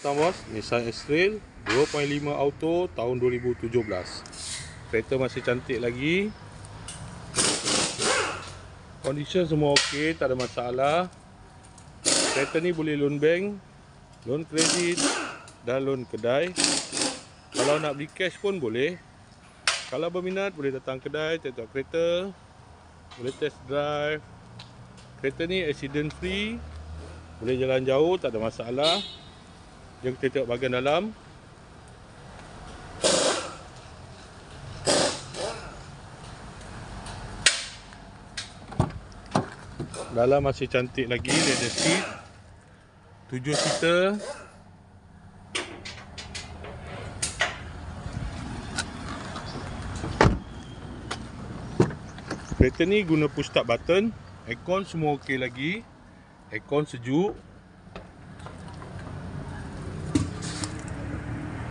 Bos, Nissan X-Trail 2.5 auto tahun 2017. Kereta masih cantik lagi. Condition semua okey, tak ada masalah. Kereta ni boleh loan bank, loan kredit dan loan kedai. Kalau nak beli cash pun boleh. Kalau berminat boleh datang kedai, tengok kereta, boleh test drive. Kereta ni accident free, boleh jalan jauh, tak ada masalah. Jom kita tengok bahagian dalam. Dalam masih cantik lagi, leather seat, 7 seater. Kereta ni guna push start button. Aircon semua okey lagi. Aircon sejuk.